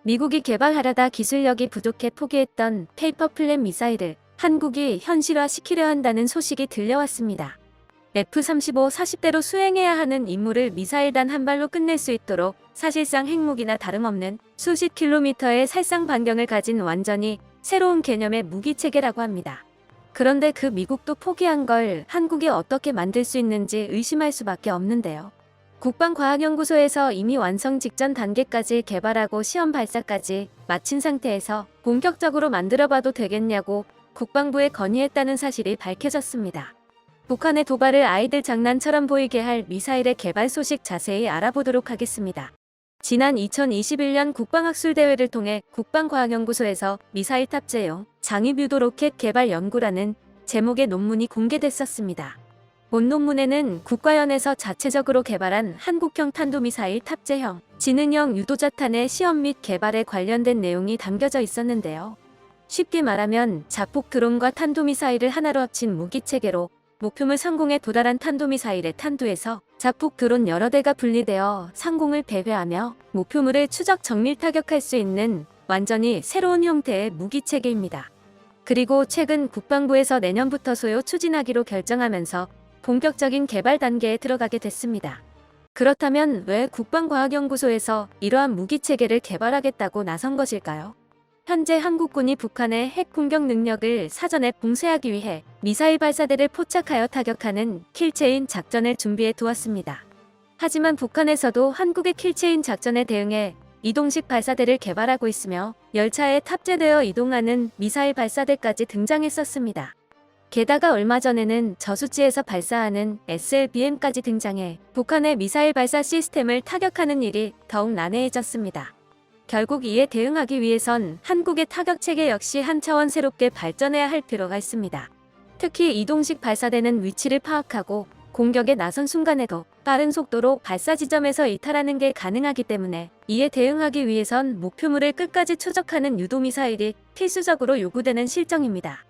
미국이 개발하려다 기술력이 부족해 포기했던 페이퍼 플랜 미사일을 한국이 현실화시키려 한다는 소식이 들려왔습니다. F-35 40대로 수행해야 하는 임무를 미사일단 한 발로 끝낼 수 있도록 사실상 핵무기나 다름없는 수십 킬로미터의 살상 반경을 가진 완전히 새로운 개념의 무기체계라고 합니다. 그런데 그 미국도 포기한 걸 한국이 어떻게 만들 수 있는지 의심할 수밖에 없는데요. 국방과학연구소에서 이미 완성 직전 단계까지 개발하고 시험 발사까지 마친 상태에서 본격적으로 만들어봐도 되겠냐고 국방부에 건의했다는 사실이 밝혀졌습니다. 북한의 도발을 아이들 장난처럼 보이게 할 미사일의 개발 소식 자세히 알아보도록 하겠습니다. 지난 2021년 국방학술대회를 통해 국방과학연구소에서 미사일 탑재용 장입유도 로켓 개발 연구라는 제목의 논문이 공개됐었습니다. 본 논문에는 국가연에서 자체적으로 개발한 한국형 탄도미사일 탑재형 지능형 유도자탄의 시험 및 개발에 관련된 내용이 담겨져 있었는데요. 쉽게 말하면 자폭 드론과 탄도미사일을 하나로 합친 무기체계로 목표물 상공에 도달한 탄도미사일의 탄두에서 자폭 드론 여러 대가 분리되어 상공을 배회하며 목표물을 추적 정밀 타격할 수 있는 완전히 새로운 형태의 무기체계입니다. 그리고 최근 국방부에서 내년부터 소요 추진하기로 결정하면서 본격적인 개발 단계에 들어가게 됐습니다. 그렇다면 왜 국방과학연구소에서 이러한 무기체계를 개발하겠다고 나선 것일까요? 현재 한국군이 북한의 핵 공격 능력을 사전에 봉쇄하기 위해 미사일 발사대를 포착하여 타격하는 킬체인 작전을 준비해 두었습니다. 하지만 북한에서도 한국의 킬체인 작전에 대응해 이동식 발사대를 개발하고 있으며 열차에 탑재되어 이동하는 미사일 발사대까지 등장했었습니다. 게다가 얼마 전에는 저수지에서 발사하는 SLBM까지 등장해 북한의 미사일 발사 시스템을 타격하는 일이 더욱 난해해졌습니다. 결국 이에 대응하기 위해선 한국의 타격체계 역시 한 차원 새롭게 발전해야 할 필요가 있습니다. 특히 이동식 발사대는 위치를 파악하고 공격에 나선 순간에도 빠른 속도로 발사 지점에서 이탈하는 게 가능하기 때문에 이에 대응하기 위해선 목표물을 끝까지 추적하는 유도미사일이 필수적으로 요구되는 실정입니다.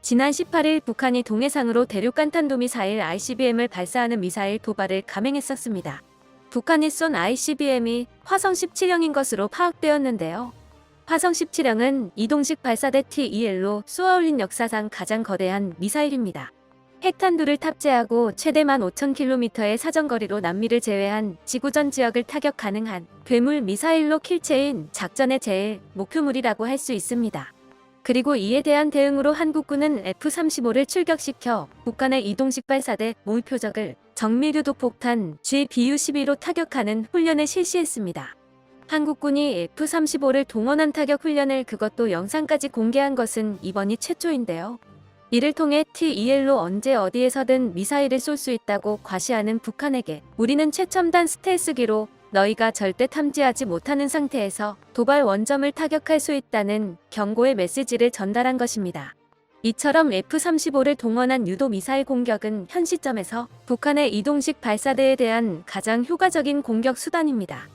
지난 18일 북한이 동해상으로 대륙간 탄도미사일 ICBM을 발사하는 미사일 도발을 감행했었습니다. 북한이 쏜 ICBM이 화성 17형인 것으로 파악되었는데요. 화성 17형은 이동식 발사대 T-2L로 쏘아올린 역사상 가장 거대한 미사일입니다. 핵탄두를 탑재하고 최대 15,000km의 사정거리로 남미를 제외한 지구전 지역을 타격 가능한 괴물 미사일로 킬체인 작전의 제일 목표물이라고 할 수 있습니다. 그리고 이에 대한 대응으로 한국군은 F-35를 출격시켜 북한의 이동식 발사대 모의표적을 정밀유도 폭탄 GBU-12로 타격하는 훈련을 실시했습니다. 한국군이 F-35를 동원한 타격 훈련을 그것도 영상까지 공개한 것은 이번이 최초인데요. 이를 통해 T-2L로 언제 어디에서든 미사일을 쏠 수 있다고 과시하는 북한에게 우리는 최첨단 스텔스기로 너희가 절대 탐지하지 못하는 상태에서 도발 원점을 타격할 수 있다는 경고의 메시지를 전달한 것입니다. 이처럼 F-35를 동원한 유도 미사일 공격은 현 시점에서 북한의 이동식 발사대에 대한 가장 효과적인 공격 수단입니다.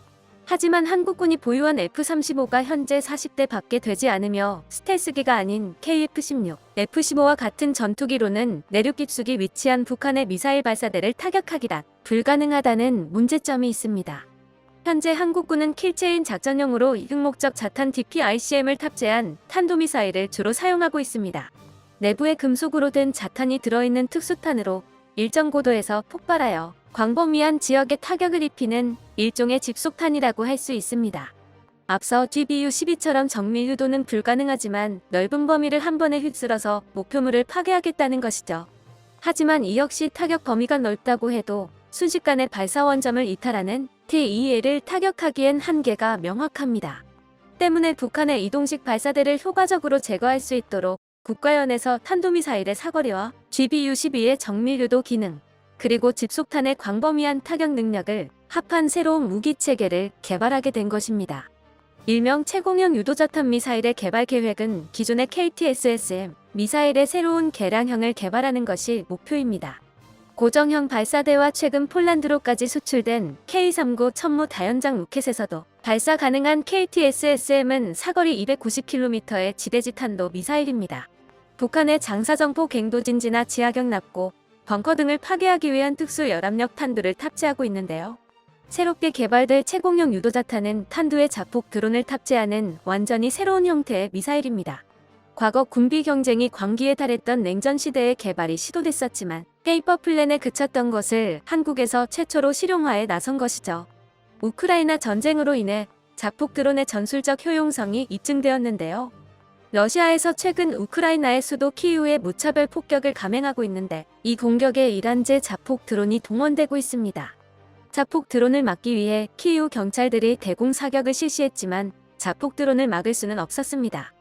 하지만 한국군이 보유한 F-35가 현재 40대 밖에 되지 않으며 스텔스기가 아닌 KF-16, F-15와 같은 전투기로는 내륙 깊숙이 위치한 북한의 미사일 발사대를 타격하기란 불가능하다는 문제점이 있습니다. 현재 한국군은 킬체인 작전용으로 이극목적 자탄 DPICM을 탑재한 탄도미사일을 주로 사용하고 있습니다. 내부에 금속으로 된 자탄이 들어있는 특수탄으로 일정 고도에서 폭발하여 광범위한 지역에 타격을 입히는 일종의 집속탄이라고 할 수 있습니다. 앞서 GBU-12처럼 정밀 유도는 불가능하지만 넓은 범위를 한 번에 휩쓸어서 목표물을 파괴하겠다는 것이죠. 하지만 이 역시 타격 범위가 넓다고 해도 순식간에 발사 원점을 이탈하는 T-2L을 타격하기엔 한계가 명확합니다. 때문에 북한의 이동식 발사대를 효과적으로 제거할 수 있도록 국가연에서 탄도미사일의 사거리와 GBU-12의 정밀유도 기능, 그리고 집속탄의 광범위한 타격 능력을 합한 새로운 무기체계를 개발하게 된 것입니다. 일명 채공형 유도자탄 미사일의 개발 계획은 기존의 KT-SSM 미사일의 새로운 개량형을 개발하는 것이 목표입니다. 고정형 발사대와 최근 폴란드로까지 수출된 K-39 천무 다연장 로켓에서도 발사 가능한 KT-SSM은 사거리 290km의 지대지 탄도 미사일입니다. 북한의 장사정포 갱도진지나 지하경 납고, 벙커 등을 파괴하기 위한 특수 열압력 탄두를 탑재하고 있는데요. 새롭게 개발될 최공형 유도자탄은 탄두의 자폭 드론을 탑재하는 완전히 새로운 형태의 미사일입니다. 과거 군비 경쟁이 광기에 달했던 냉전 시대에 개발이 시도됐었지만 페이퍼 플랜에 그쳤던 것을 한국에서 최초로 실용화에 나선 것이죠. 우크라이나 전쟁으로 인해 자폭 드론의 전술적 효용성이 입증되었는데요. 러시아에서 최근 우크라이나의 수도 키이우에 무차별 폭격을 감행하고 있는데 이 공격에 이란제 자폭 드론이 동원되고 있습니다. 자폭 드론을 막기 위해 키이우 경찰들이 대공 사격을 실시했지만 자폭 드론을 막을 수는 없었습니다.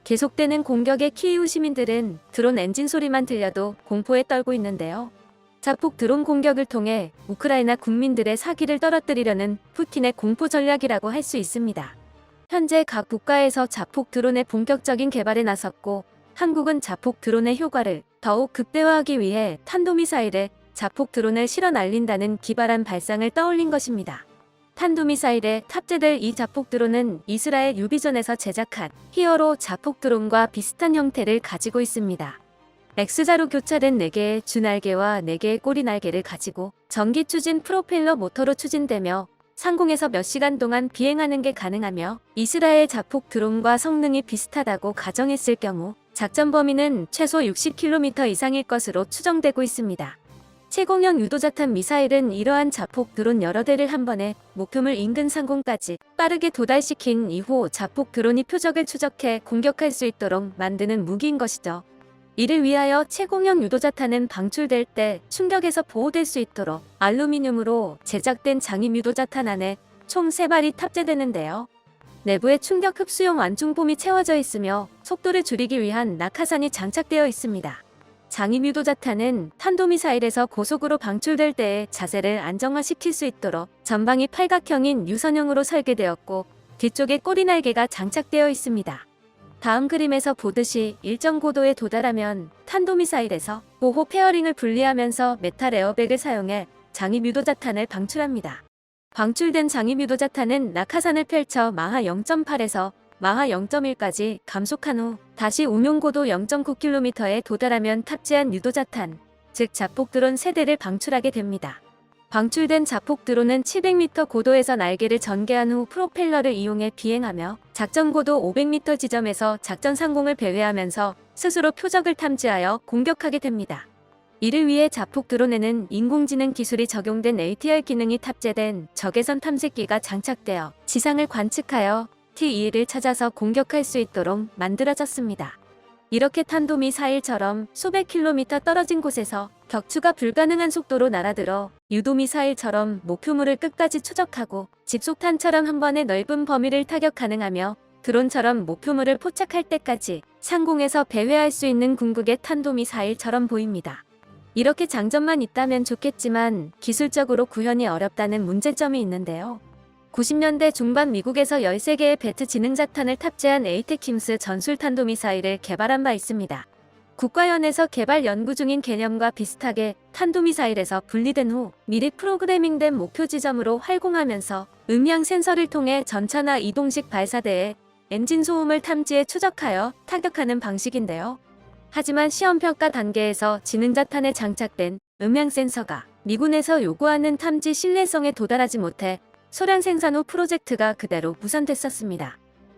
계속되는 공격에 키이우 시민들은 드론 엔진 소리만 들려도 공포에 떨고 있는데요. 자폭 드론 공격을 통해 우크라이나 국민들의 사기를 떨어뜨리려는 푸틴의 공포 전략이라고 할 수 있습니다. 현재 각 국가에서 자폭 드론의 본격적인 개발에 나섰고 한국은 자폭 드론의 효과를 더욱 극대화하기 위해 탄도미사일에 자폭 드론을 실어 날린다는 기발한 발상을 떠올린 것입니다. 탄도미사일에 탑재될 이 자폭 드론은 이스라엘 유비전에서 제작한 히어로 자폭 드론과 비슷한 형태를 가지고 있습니다. X자로 교차된 4개의 주날개와 4개의 꼬리 날개를 가지고 전기 추진 프로펠러 모터로 추진되며 상공에서 몇 시간 동안 비행하는 게 가능하며 이스라엘 자폭 드론과 성능이 비슷하다고 가정했을 경우 작전 범위는 최소 60km 이상일 것으로 추정되고 있습니다. 최공형 유도자탄 미사일은 이러한 자폭 드론 여러 대를 한 번에 목표물 인근 상공까지 빠르게 도달시킨 이후 자폭 드론이 표적을 추적해 공격할 수 있도록 만드는 무기인 것이죠. 이를 위하여 최공형 유도자탄은 방출될 때 충격에서 보호될 수 있도록 알루미늄으로 제작된 장입 유도자탄 안에 총 3발이 탑재되는데요. 내부에 충격 흡수용 완충폼이 채워져 있으며 속도를 줄이기 위한 낙하산이 장착되어 있습니다. 장입 유도자탄은 탄도미사일에서 고속으로 방출될 때의 자세를 안정화시킬 수 있도록 전방이 팔각형인 유선형으로 설계되었고 뒤쪽에 꼬리 날개가 장착되어 있습니다. 다음 그림에서 보듯이 일정 고도에 도달하면 탄도미사일에서 보호 페어링을 분리하면서 메탈 에어백을 사용해 장입 유도자탄을 방출합니다. 방출된 장입 유도자탄은 낙하산을 펼쳐 마하 0.8에서 마하 0.1까지 감속한 후 다시 운용고도 0.9km에 도달하면 탑재한 유도자탄, 즉 자폭 드론 3대를 방출하게 됩니다. 방출된 자폭 드론은 700m 고도에서 날개를 전개한 후 프로펠러를 이용해 비행하며 작전 고도 500m 지점에서 작전 상공을 배회하면서 스스로 표적을 탐지하여 공격하게 됩니다. 이를 위해 자폭 드론에는 인공지능 기술이 적용된 ATR 기능이 탑재된 적외선 탐색기가 장착되어 지상을 관측하여 T2를 찾아서 공격할 수 있도록 만들어졌습니다. 이렇게 탄도미사일처럼 수백 킬로미터 떨어진 곳에서 격추가 불가능한 속도로 날아들어 유도미사일처럼 목표물을 끝까지 추적하고 집속탄처럼 한 번에 넓은 범위를 타격 가능하며 드론처럼 목표물을 포착할 때까지 상공에서 배회할 수 있는 궁극의 탄도미사일처럼 보입니다. 이렇게 장점만 있다면 좋겠지만 기술적으로 구현이 어렵다는 문제점이 있는데요. 90년대 중반 미국에서 13개의 배트 지능자탄을 탑재한 에이테킴스 전술탄도미사일을 개발한 바 있습니다. 국가연에서 개발 연구 중인 개념과 비슷하게 탄도미사일에서 분리된 후 미리 프로그래밍된 목표 지점으로 활공하면서 음향 센서를 통해 전차나 이동식 발사대에 엔진 소음을 탐지해 추적하여 타격하는 방식인데요. 하지만 시험평가 단계에서 지능자탄에 장착된 음향 센서가 미군에서 요구하는 탐지 신뢰성에 도달하지 못해 소량 생산 후 프로젝트가 그대로 무산됐었습니다.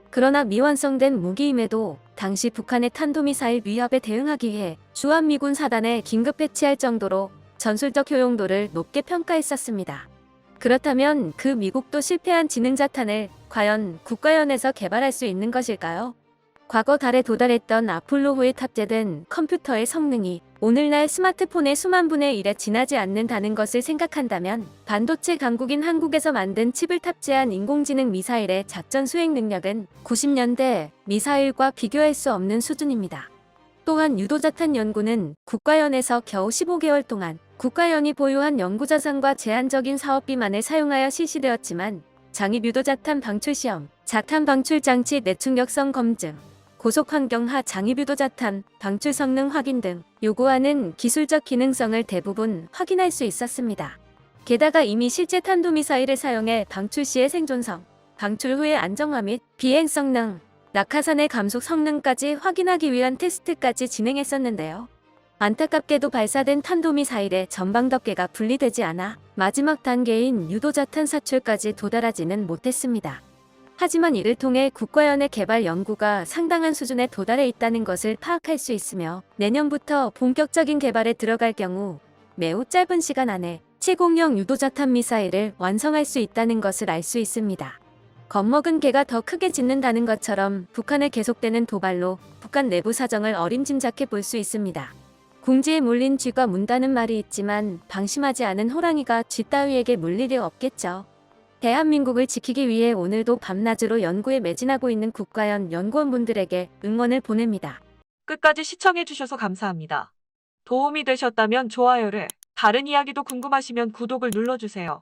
그러나 미완성된 무기임에도 당시 북한의 탄도미사일 위협에 대응하기 위해 주한미군 사단에 긴급 배치할 정도로 전술적 효용도를 높게 평가했었습니다. 그렇다면 그 미국도 실패한 지능자탄을 과연 국가연에서 개발할 수 있는 것일까요? 과거 달에 도달했던 아폴로호에 탑재된 컴퓨터의 성능이 오늘날 스마트폰의 수만 분의 1에 지나지 않는다는 것을 생각한다면 반도체 강국인 한국에서 만든 칩을 탑재한 인공지능 미사일의 작전 수행 능력은 90년대 미사일과 비교할 수 없는 수준입니다. 또한 유도자탄 연구는 국가연에서 겨우 15개월 동안 국가연이 보유한 연구자산과 제한적인 사업비만을 사용하여 실시되었지만 장입 유도자탄 방출 시험, 자탄 방출 장치 내충격성 검증, 고속환경 하 장입 유도자탄 방출 성능 확인 등 요구하는 기술적 기능성을 대부분 확인할 수 있었습니다. 게다가 이미 실제 탄도미사일을 사용해 방출 시의 생존성, 방출 후의 안정화 및 비행 성능, 낙하산의 감속 성능까지 확인하기 위한 테스트까지 진행했었는데요. 안타깝게도 발사된 탄도미사일의 전방 덮개가 분리되지 않아 마지막 단계인 유도자탄 사출까지 도달하지는 못했습니다. 하지만 이를 통해 국가연의 개발 연구가 상당한 수준에 도달해 있다는 것을 파악할 수 있으며 내년부터 본격적인 개발에 들어갈 경우 매우 짧은 시간 안에 시공형 유도자탄 미사일을 완성할 수 있다는 것을 알 수 있습니다. 겁먹은 개가 더 크게 짖는다는 것처럼 북한의 계속되는 도발로 북한 내부 사정을 어림짐작해 볼 수 있습니다. 궁지에 물린 쥐가 문다는 말이 있지만 방심하지 않은 호랑이가 쥐 따위에게 물 일이 없겠죠. 대한민국을 지키기 위해 오늘도 밤낮으로 연구에 매진하고 있는 국가연 연구원분들에게 응원을 보냅니다. 끝까지 시청해주셔서 감사합니다. 도움이 되셨다면 좋아요를, 다른 이야기도 궁금하시면 구독을 눌러주세요.